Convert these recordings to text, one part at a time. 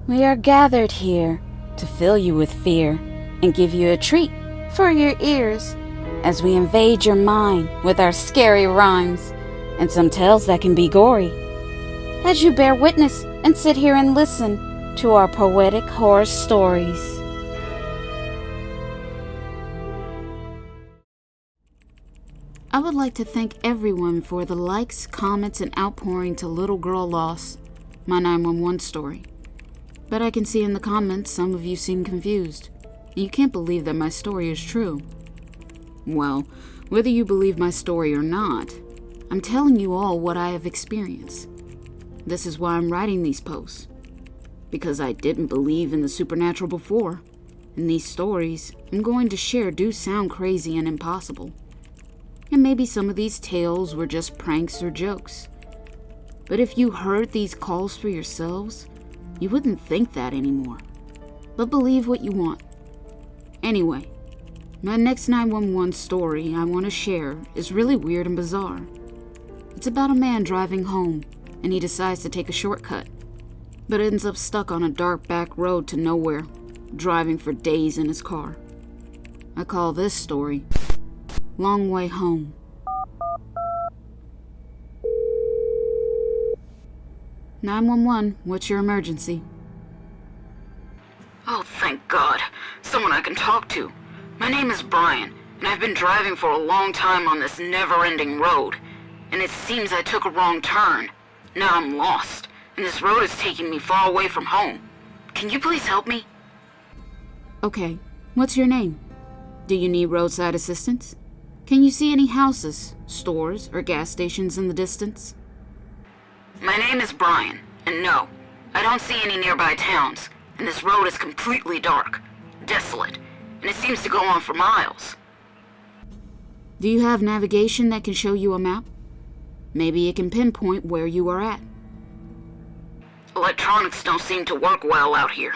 We are gathered here to fill you with fear and give you a treat for your ears as we invade your mind with our scary rhymes and some tales that can be gory. As you bear witness and sit here and listen to our poetic horror stories. I would like to thank everyone for the likes, comments, and outpouring to Little Girl Lost, my 911 story. But I can see in the comments some of you seem confused. You can't believe that my story is true. Well, whether you believe my story or not, I'm telling you all what I have experienced. This is why I'm writing these posts. Because I didn't believe in the supernatural before, and these stories I'm going to share do sound crazy and impossible. And maybe some of these tales were just pranks or jokes. But if you heard these calls for yourselves, you wouldn't think that anymore. But believe what you want. Anyway, my next 911 story I want to share is really weird and bizarre. It's about a man driving home, and he decides to take a shortcut, but ends up stuck on a dark back road to nowhere, driving for days in his car. I call this story Long Way Home. "911, what's your emergency?" Oh, thank God. Someone I can talk to. My name is Brian, and I've been driving for a long time on this never-ending road, and it seems I took a wrong turn. Now I'm lost, and this road is taking me far away from home. Can you please help me? Okay, what's your name? Do you need roadside assistance? Can you see any houses, stores, or gas stations in the distance? My name is Brian, and no, I don't see any nearby towns, and this road is completely dark, desolate, and it seems to go on for miles. Do you have navigation that can show you a map? Maybe it can pinpoint where you are at. Electronics don't seem to work well out here.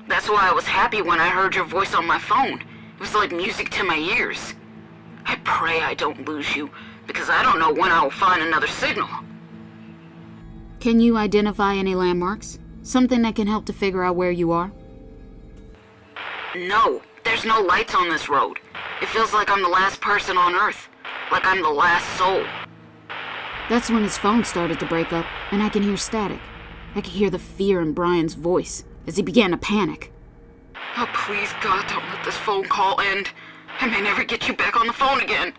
That's why I was happy when I heard your voice on my phone. It was like music to my ears. I pray I don't lose you, because I don't know when I will find another signal. Can you identify any landmarks? Something that can help to figure out where you are? No, there's no lights on this road. It feels like I'm the last person on Earth, like I'm the last soul. That's when his phone started to break up, and I can hear static. I could hear the fear in Brian's voice as he began to panic. Oh, please, God, don't let this phone call end. I may never get you back on the phone again.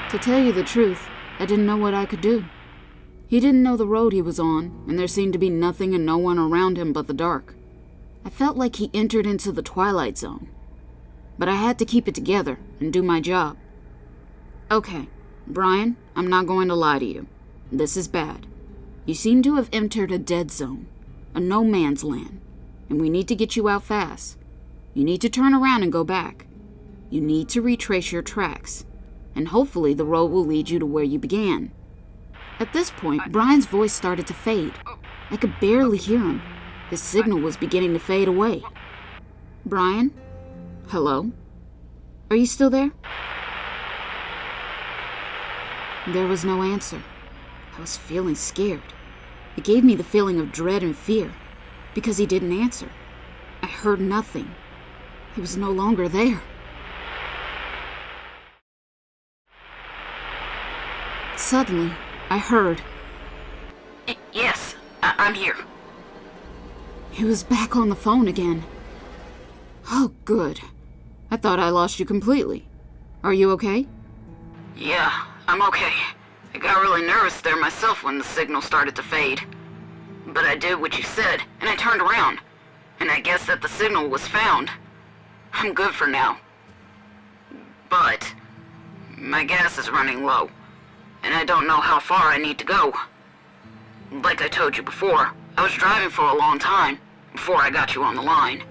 To tell you the truth, I didn't know what I could do. He didn't know the road he was on, and there seemed to be nothing and no one around him but the dark. I felt like he entered into the Twilight Zone. But I had to keep it together and do my job. Okay, Brian, I'm not going to lie to you. This is bad. You seem to have entered a dead zone, a no man's land, and we need to get you out fast. You need to turn around and go back. You need to retrace your tracks, and hopefully the road will lead you to where you began. At this point, Brian's voice started to fade. I could barely hear him. His signal was beginning to fade away. Brian? Hello? Are you still there? There was no answer. I was feeling scared. It gave me the feeling of dread and fear, because he didn't answer. I heard nothing. He was no longer there. Suddenly, I heard. Yes, I'm here. He was back on the phone again. Oh, good. I thought I lost you completely. Are you okay? Yeah, I'm okay. I got really nervous there myself when the signal started to fade. But I did what you said, and I turned around. And I guess that the signal was found. I'm good for now. But my gas is running low, and I don't know how far I need to go. Like I told you before, I was driving for a long time before I got you on the line.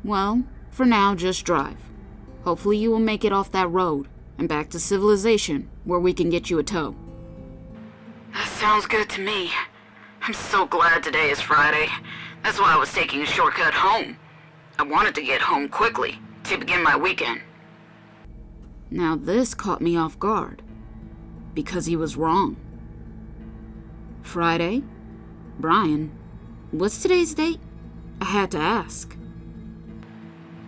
Well, for now, just drive. Hopefully you will make it off that road and back to civilization where we can get you a tow. That sounds good to me. I'm so glad today is Friday. That's why I was taking a shortcut home. I wanted to get home quickly to begin my weekend. Now this caught me off guard, because he was wrong. Friday? Brian, What's today's date? I had to ask.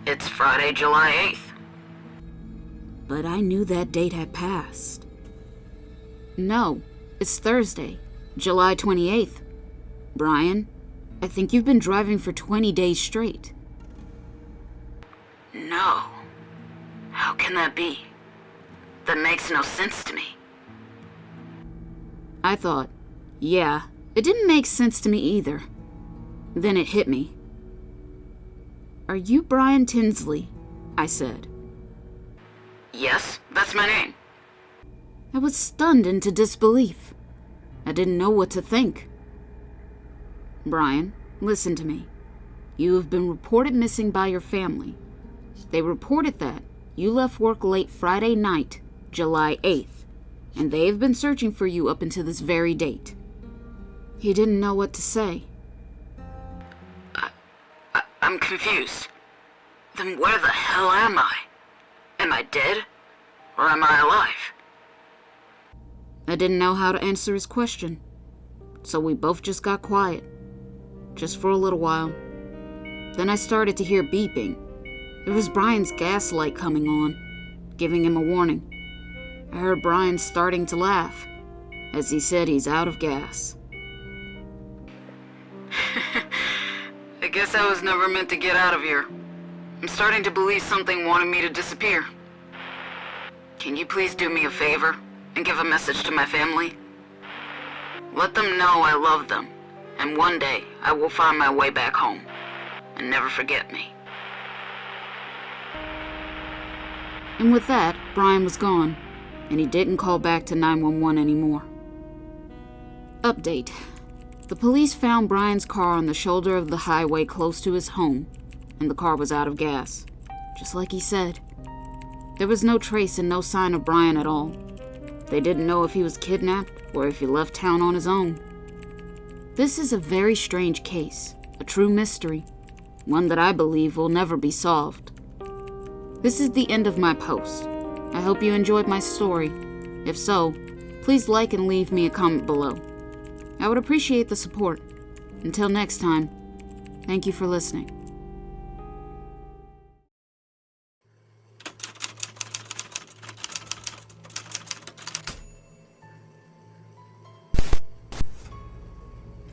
It's Friday, July 8th. But I knew that date had passed. No, it's Thursday, July 28th. Brian, I think you've been driving for 20 days straight. No. How can that be? That makes no sense to me. I thought, yeah, it didn't make sense to me either. Then it hit me. Are you Brian Tinsley? I said. Yes, that's my name. I was stunned into disbelief. I didn't know what to think. Brian, listen to me. You have been reported missing by your family. They reported that you left work late Friday night, July 8th, and they have been searching for you up until this very date. He didn't know what to say. I'm confused. Then where the hell am I? Am I dead? Or am I alive? I didn't know how to answer his question, so we both just got quiet, just for a little while. Then I started to hear beeping. It was Brian's gas light coming on, giving him a warning. I heard Brian starting to laugh, as he said he's out of gas. I guess I was never meant to get out of here. I'm starting to believe something wanted me to disappear. Can you please do me a favor and give a message to my family? Let them know I love them, and one day I will find my way back home, and never forget me. And with that, Brian was gone, and he didn't call back to 911 anymore. Update. The police found Brian's car on the shoulder of the highway close to his home, and the car was out of gas, just like he said. There was no trace and no sign of Brian at all. They didn't know if he was kidnapped or if he left town on his own. This is a very strange case, a true mystery, one that I believe will never be solved. This is the end of my post. I hope you enjoyed my story. If so, please like and leave me a comment below. I would appreciate the support. Until next time, thank you for listening.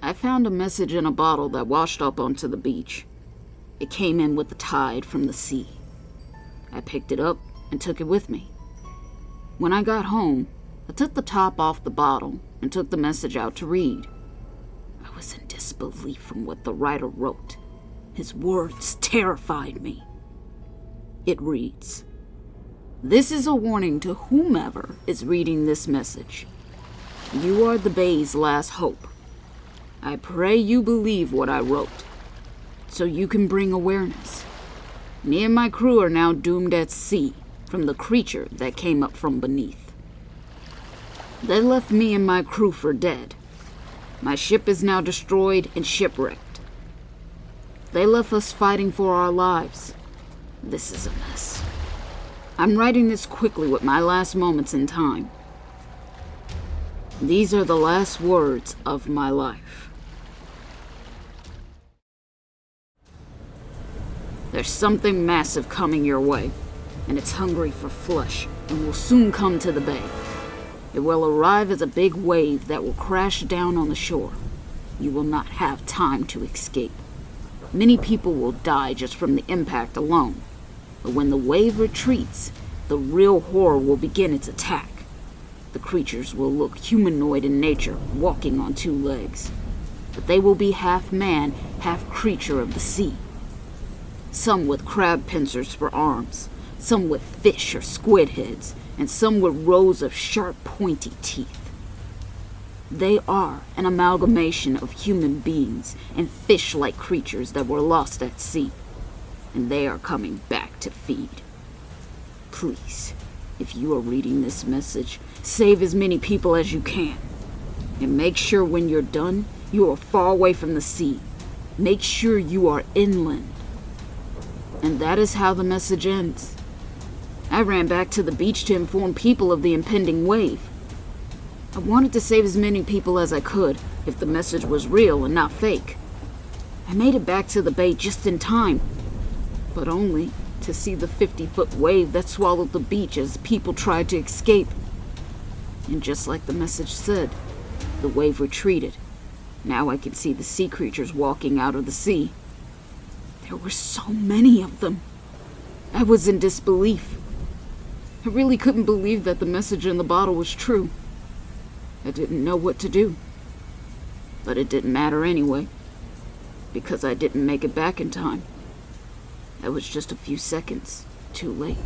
I found a message in a bottle that washed up onto the beach. It came in with the tide from the sea. I picked it up and took it with me. When I got home, I took the top off the bottle and took the message out to read. I was in disbelief from what the writer wrote. His words terrified me. It reads, "This is a warning to whomever is reading this message. You are the Bay's last hope. I pray you believe what I wrote, so you can bring awareness. Me and my crew are now doomed at sea from the creature that came up from beneath. They left me and my crew for dead. My ship is now destroyed and shipwrecked. They left us fighting for our lives. This is a mess. I'm writing this quickly with my last moments in time. These are the last words of my life." There's something massive coming your way, and it's hungry for flesh and will soon come to the bay. It will arrive as a big wave that will crash down on the shore. You will not have time to escape. Many people will die just from the impact alone, but when the wave retreats, the real horror will begin its attack. The creatures will look humanoid in nature, walking on two legs, but they will be half man, half creature of the sea. Some with crab pincers for arms, some with fish or squid heads, and some with rows of sharp, pointy teeth. They are an amalgamation of human beings and fish-like creatures that were lost at sea, and they are coming back to feed. Please, if you are reading this message, save as many people as you can. And make sure when you're done, you are far away from the sea. Make sure you are inland. And that is how the message ends. I ran back to the beach to inform people of the impending wave. I wanted to save as many people as I could if the message was real and not fake. I made it back to the bay just in time, but only to see the 50-foot wave that swallowed the beach as people tried to escape. And just like the message said, the wave retreated. Now I could see the sea creatures walking out of the sea. There were so many of them. I was in disbelief. I really couldn't believe that the message in the bottle was true. I didn't know what to do. But it didn't matter anyway, because I didn't make it back in time. I was just a few seconds too late.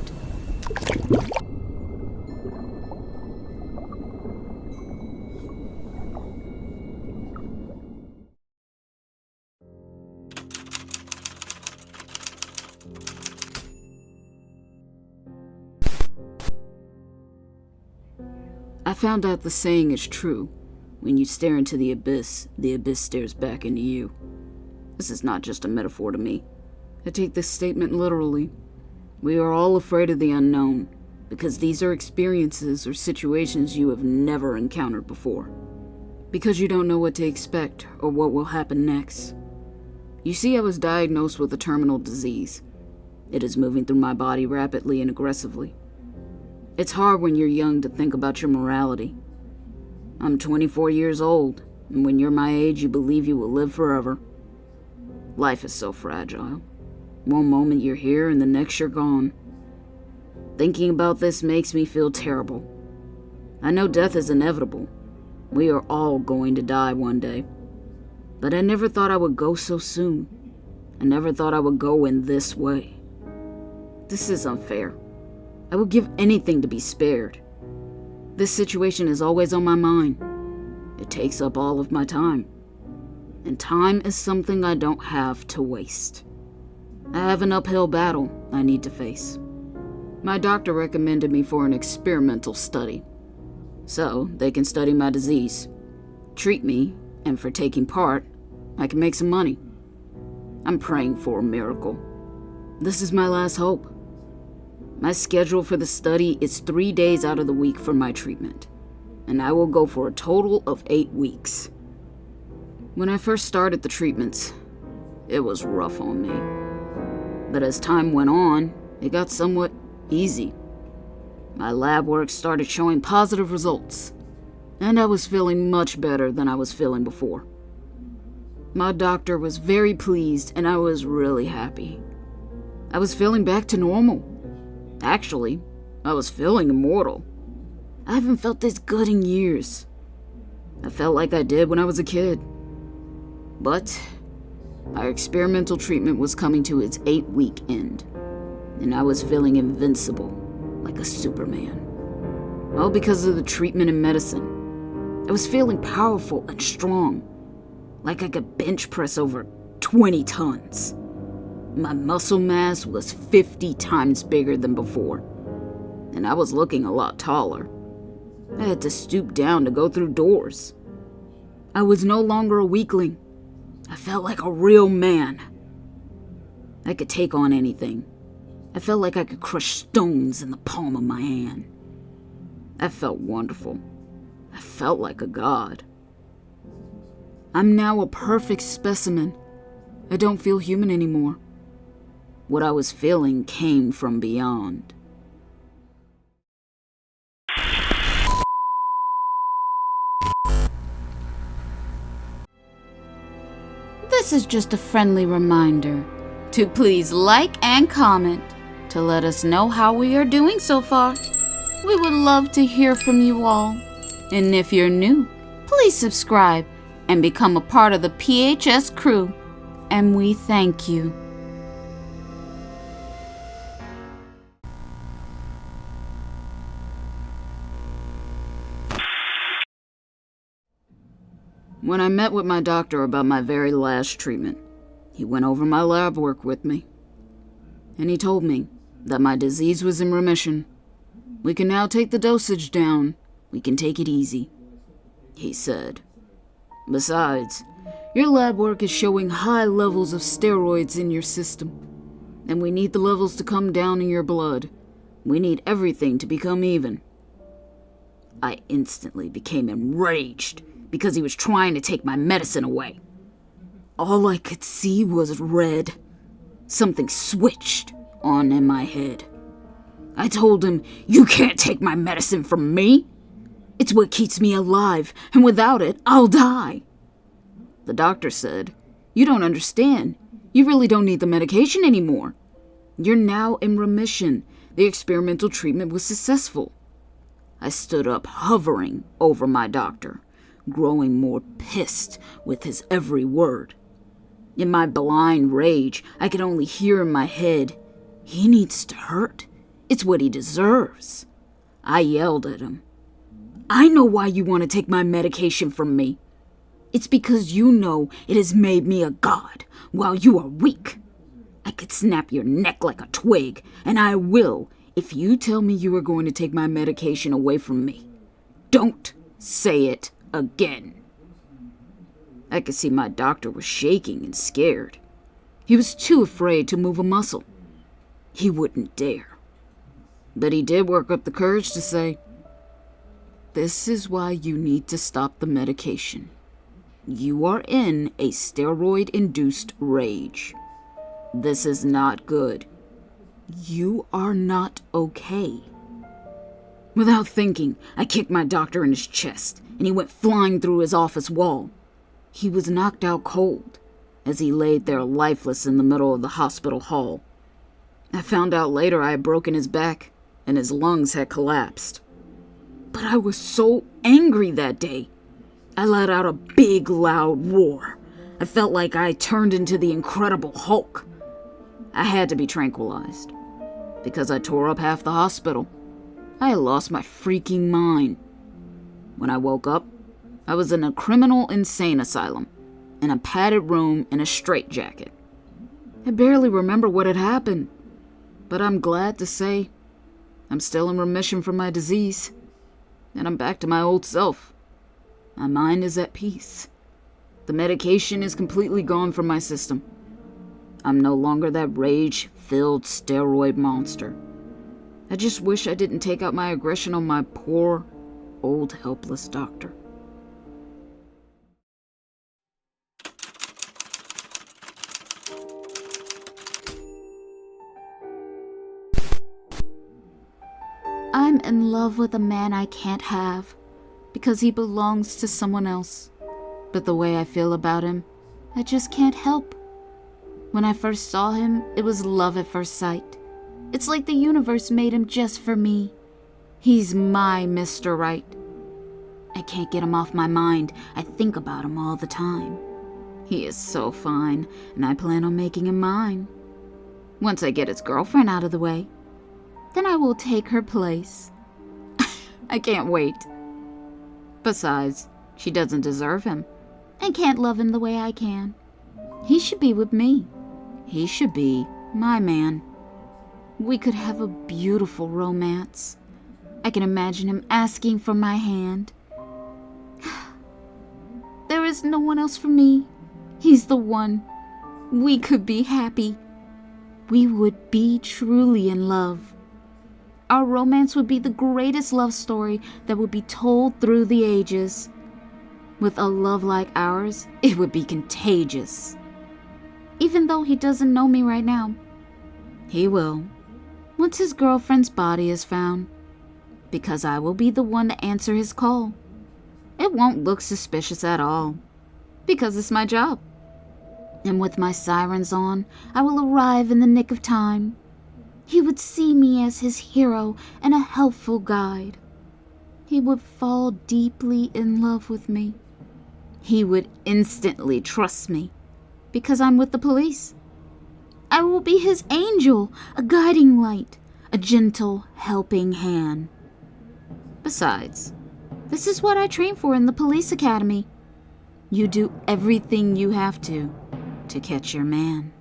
I found out the saying is true. When you stare into the abyss stares back into you. This is not just a metaphor to me. I take this statement literally. We are all afraid of the unknown, because these are experiences or situations you have never encountered before. Because you don't know what to expect or what will happen next. You see, I was diagnosed with a terminal disease. It is moving through my body rapidly and aggressively. It's hard when you're young to think about your morality. I'm 24 years old, and when you're my age, you believe you will live forever. Life is so fragile. One moment you're here, and the next you're gone. Thinking about this makes me feel terrible. I know death is inevitable. We are all going to die one day. But I never thought I would go so soon. I never thought I would go in this way. This is unfair. I would give anything to be spared. This situation is always on my mind. It takes up all of my time. And time is something I don't have to waste. I have an uphill battle I need to face. My doctor recommended me for an experimental study, so they can study my disease, treat me, and for taking part, I can make some money. I'm praying for a miracle. This is my last hope. My schedule for the study is 3 days out of the week for my treatment, and I will go for a total of 8 weeks. When I first started the treatments, it was rough on me. But as time went on, it got somewhat easy. My lab work started showing positive results, and I was feeling much better than I was feeling before. My doctor was very pleased, and I was really happy. I was feeling back to normal. Actually, I was feeling immortal. I haven't felt this good in years. I felt like I did when I was a kid. But our experimental treatment was coming to its 8-week end, and I was feeling invincible, like a Superman. All because of the treatment and medicine. I was feeling powerful and strong, like I could bench press over 20 tons. My muscle mass was 50 times bigger than before, and I was looking a lot taller. I had to stoop down to go through doors. I was no longer a weakling. I felt like a real man. I could take on anything. I felt like I could crush stones in the palm of my hand. I felt wonderful. I felt like a god. I'm now a perfect specimen. I don't feel human anymore. What I was feeling came from beyond. This is just a friendly reminder to please like and comment to let us know how we are doing so far. We would love to hear from you all. And if you're new, please subscribe and become a part of the PHS crew. And we thank you. When I met with my doctor about my very last treatment, he went over my lab work with me. And he told me that my disease was in remission. We can now take the dosage down. We can take it easy, he said. Besides, your lab work is showing high levels of steroids in your system. And we need the levels to come down in your blood. We need everything to become even. I instantly became enraged because he was trying to take my medicine away. all I could see was red. Something switched on in my head. I told him, "You can't take my medicine from me. It's what keeps me alive, and without it, I'll die." The doctor said, "You don't understand. You really don't need the medication anymore. You're now in remission. The experimental treatment was successful." I stood up, hovering over my doctor, growing more pissed with his every word. In my blind rage, I could only hear in my head, "He needs to hurt. It's what he deserves." I yelled at him, "I know why you want to take my medication from me. It's because you know it has made me a god, while you are weak. I could snap your neck like a twig, and I will if you tell me you are going to take my medication away from me. Don't say it again." I could see my doctor was shaking and scared. He was too afraid to move a muscle. He wouldn't dare. But he did work up the courage to say, "This is why you need to stop the medication. You are in a steroid-induced rage. This is not good. You are not okay." Without thinking, I kicked my doctor in his chest, and he went flying through his office wall. He was knocked out cold as he laid there lifeless in the middle of the hospital hall. I found out later I had broken his back, and his lungs had collapsed. But I was so angry that day. I let out a big, loud roar. I felt like I turned into the Incredible Hulk. I had to be tranquilized, because I tore up half the hospital. I had lost my freaking mind. When I woke up, I was in a criminal insane asylum, in a padded room in a straitjacket. I barely remember what had happened, but I'm glad to say I'm still in remission from my disease, and I'm back to my old self. My mind is at peace. The medication is completely gone from my system. I'm no longer that rage-filled steroid monster. I just wish I didn't take out my aggression on my poor, old, helpless doctor. I'm in love with a man I can't have, because he belongs to someone else. But the way I feel about him, I just can't help. When I first saw him, it was love at first sight. It's like the universe made him just for me. He's my Mr. Right. I can't get him off my mind. I think about him all the time. He is so fine, and I plan on making him mine. Once I get his girlfriend out of the way, then I will take her place. I can't wait. Besides, she doesn't deserve him, and can't love him the way I can. He should be with me. He should be my man. We could have a beautiful romance. I can imagine him asking for my hand. There is no one else for me. He's the one. We could be happy. We would be truly in love. Our romance would be the greatest love story that would be told through the ages. With a love like ours, it would be contagious. Even though he doesn't know me right now, he will, once his girlfriend's body is found, because I will be the one to answer his call. It won't look suspicious at all, because it's my job. And with my sirens on, I will arrive in the nick of time. He would see me as his hero and a helpful guide. He would fall deeply in love with me. He would instantly trust me, because I'm with the police. I will be his angel, a guiding light, a gentle, helping hand. Besides, this is what I train for in the police academy. You do everything you have to catch your man.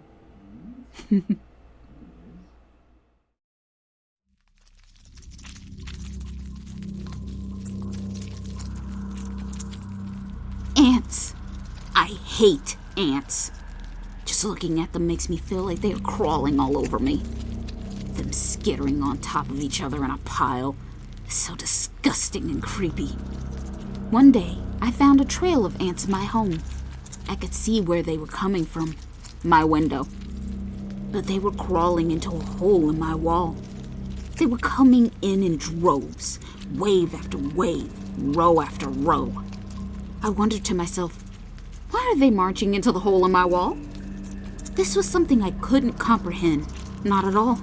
Ants. I hate ants. Just looking at them makes me feel like they are crawling all over me. Them skittering on top of each other in a pile is so disgusting and creepy. One day, I found a trail of ants in my home. I could see where they were coming from, my window. But they were crawling into a hole in my wall. They were coming in droves, wave after wave, row after row. I wondered to myself, why are they marching into the hole in my wall? This was something I couldn't comprehend, not at all.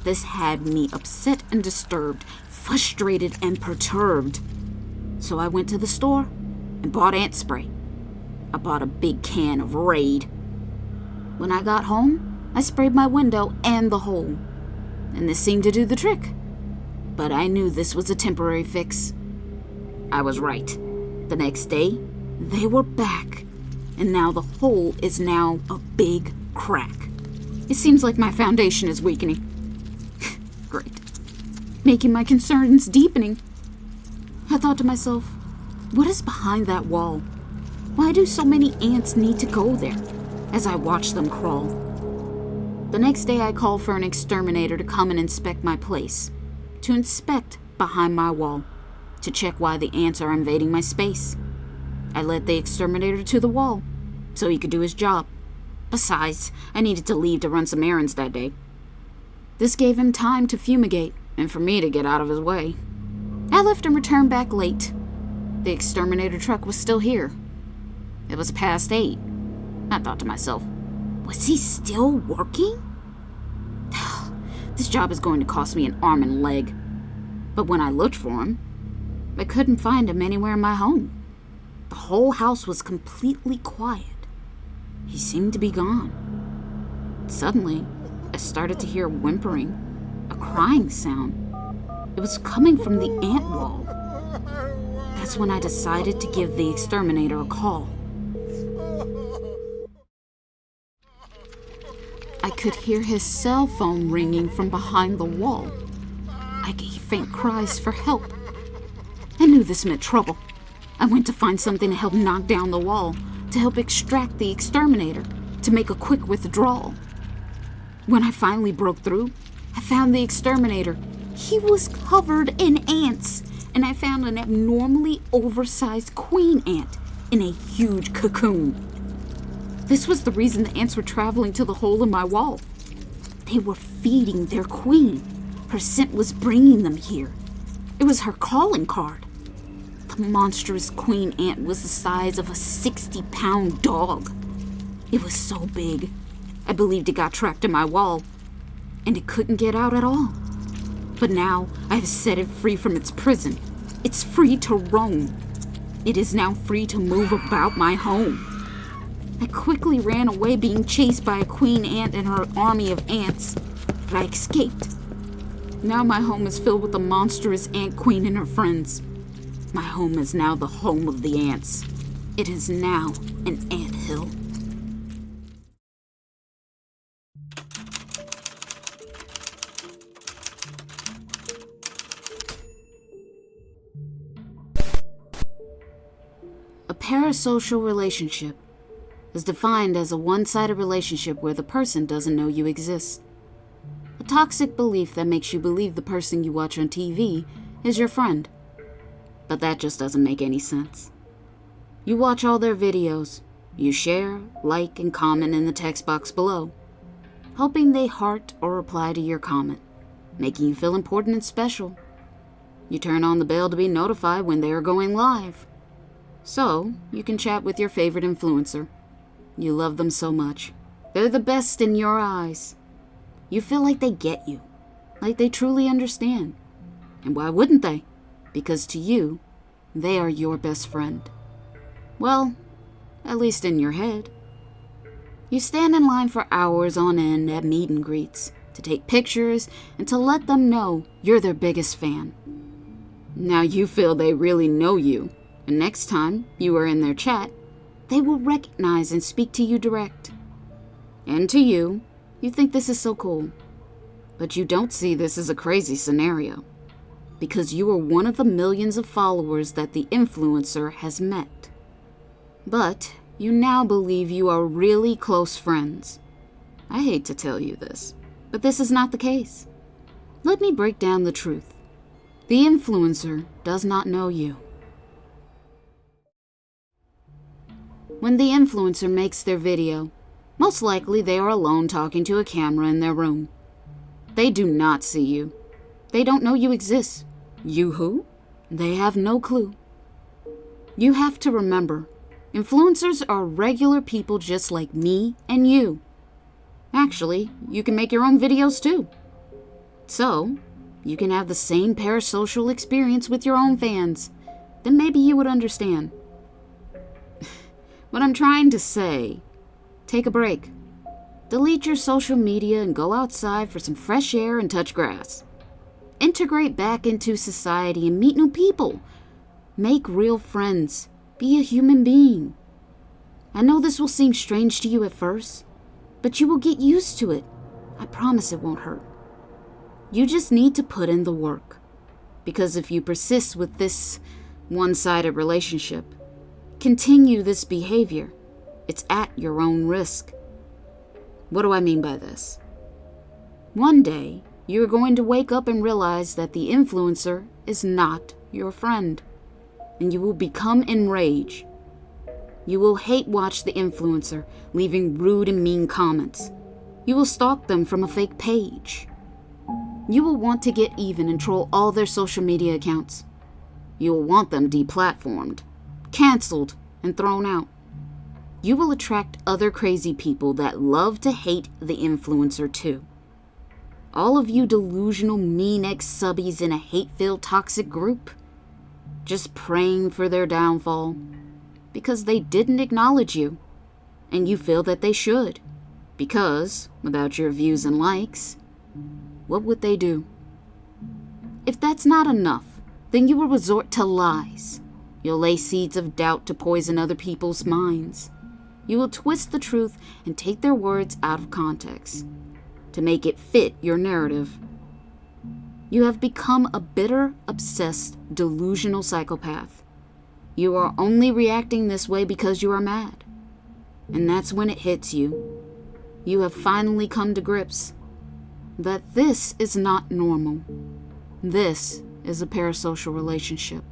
This had me upset and disturbed, frustrated and perturbed. So I went to the store and bought ant spray. I bought a big can of Raid. When I got home, I sprayed my window and the hole, and this seemed to do the trick. But I knew this was a temporary fix. I was right. The next day, they were back, and now the hole is now a big crack. It seems like my foundation is weakening. Great. Making my concerns deepening. I thought to myself, what is behind that wall? Why do so many ants need to go there? As I watched them crawl. The next day I called for an exterminator to come and inspect my place. To inspect behind my wall. To check why the ants are invading my space. I led the exterminator to the wall, so he could do his job. Besides, I needed to leave to run some errands that day. This gave him time to fumigate, and for me to get out of his way. I left and returned back late. The exterminator truck was still here. It was past 8. I thought to myself, was he still working? This job is going to cost me an arm and leg. But when I looked for him, I couldn't find him anywhere in my home. The whole house was completely quiet. He seemed to be gone. Suddenly, I started to hear whimpering, a crying sound. It was coming from the ant wall. That's when I decided to give the exterminator a call. I could hear his cell phone ringing from behind the wall. I gave faint cries for help. I knew this meant trouble. I went to find something to help knock down the wall, to help extract the exterminator, to make a quick withdrawal. When I finally broke through, I found the exterminator. He was covered in ants, and I found an abnormally oversized queen ant in a huge cocoon. This was the reason the ants were traveling to the hole in my wall. They were feeding their queen. Her scent was bringing them here. It was her calling card. The monstrous queen ant was the size of a 60-pound dog. It was so big, I believed it got trapped in my wall, and it couldn't get out at all. But now I have set it free from its prison. It's free to roam. It is now free to move about my home. I quickly ran away, being chased by a queen ant and her army of ants, but I escaped. Now my home is filled with the monstrous ant queen and her friends. My home is now the home of the ants. It is now an anthill. A parasocial relationship is defined as a one-sided relationship where the person doesn't know you exist. A toxic belief that makes you believe the person you watch on TV is your friend. But that just doesn't make any sense. You watch all their videos. You share, like, and comment in the text box below, hoping they heart or reply to your comment, making you feel important and special. You turn on the bell to be notified when they are going live. So, you can chat with your favorite influencer. You love them so much. They're the best in your eyes. You feel like they get you, like they truly understand. And why wouldn't they? Because to you, they are your best friend. Well, at least in your head. You stand in line for hours on end at meet and greets to take pictures and to let them know you're their biggest fan. Now you feel they really know you, and next time you are in their chat, they will recognize and speak to you direct. And to you, you think this is so cool. But you don't see this as a crazy scenario, because you are one of the millions of followers that the influencer has met. But you now believe you are really close friends. I hate to tell you this, but this is not the case. Let me break down the truth. The influencer does not know you. When the influencer makes their video, most likely they are alone talking to a camera in their room. They do not see you. They don't know you exist. You who? They have no clue. You have to remember, influencers are regular people just like me and you. Actually, you can make your own videos too. So, you can have the same parasocial experience with your own fans. Then maybe you would understand. What I'm trying to say, take a break. Delete your social media and go outside for some fresh air and touch grass. Integrate back into society and meet new people. Make real friends. Be a human being. I know this will seem strange to you at first, but you will get used to it. I promise it won't hurt. You just need to put in the work. Because if you persist with this one-sided relationship, continue this behavior, it's at your own risk. What do I mean by this? One day, you're going to wake up and realize that the influencer is not your friend, and you will become enraged. You will hate watch the influencer, leaving rude and mean comments. You will stalk them from a fake page. You will want to get even and troll all their social media accounts. You will want them deplatformed, canceled, and thrown out. You will attract other crazy people that love to hate the influencer too. All of you delusional mean ex-subbies in a hate-filled toxic group, just praying for their downfall because they didn't acknowledge you, and you feel that they should, because without your views and likes, what would they do? If that's not enough, then you will resort to lies. You'll lay seeds of doubt to poison other people's minds. You will twist the truth and take their words out of context to make it fit your narrative. You have become a bitter, obsessed, delusional psychopath. You are only reacting this way because you are mad. And that's when it hits you. You have finally come to grips that this is not normal. This is a parasocial relationship.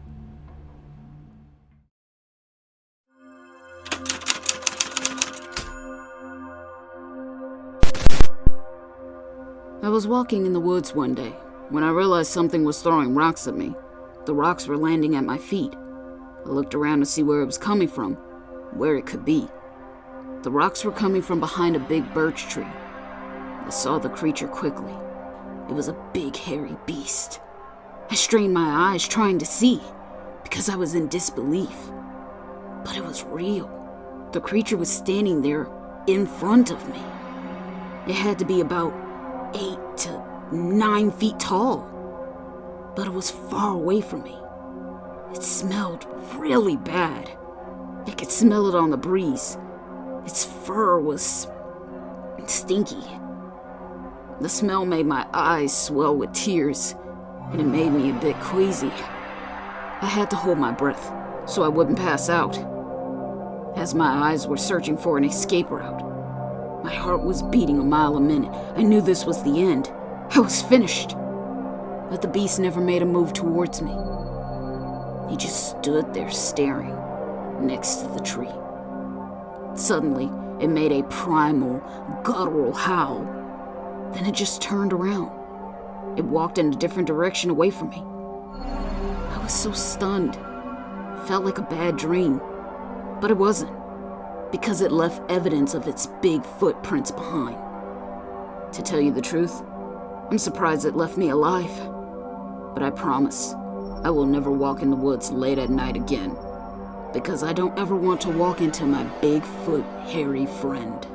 I was walking in the woods one day when I realized something was throwing rocks at me. The rocks were landing at my feet. I looked around to see where it was coming from, where it could be. The rocks were coming from behind a big birch tree. I saw the creature quickly. It was a big, hairy beast. I strained my eyes trying to see, because I was in disbelief. But it was real. The creature was standing there in front of me. It had to be about 8 to 9 feet tall, but it was far away from me. It smelled really bad. I could smell it on the breeze. Its fur was stinky. The smell made my eyes swell with tears, and it made me a bit queasy. I had to hold my breath so I wouldn't pass out. As my eyes were searching for an escape route, my heart was beating a mile a minute. I knew this was the end. I was finished. But the beast never made a move towards me. He just stood there staring next to the tree. Suddenly, it made a primal, guttural howl. Then it just turned around. It walked in a different direction away from me. I was so stunned. It felt like a bad dream. But it wasn't, because it left evidence of its big footprints behind. To tell you the truth, I'm surprised it left me alive. But I promise, I will never walk in the woods late at night again, because I don't ever want to walk into my Bigfoot hairy friend.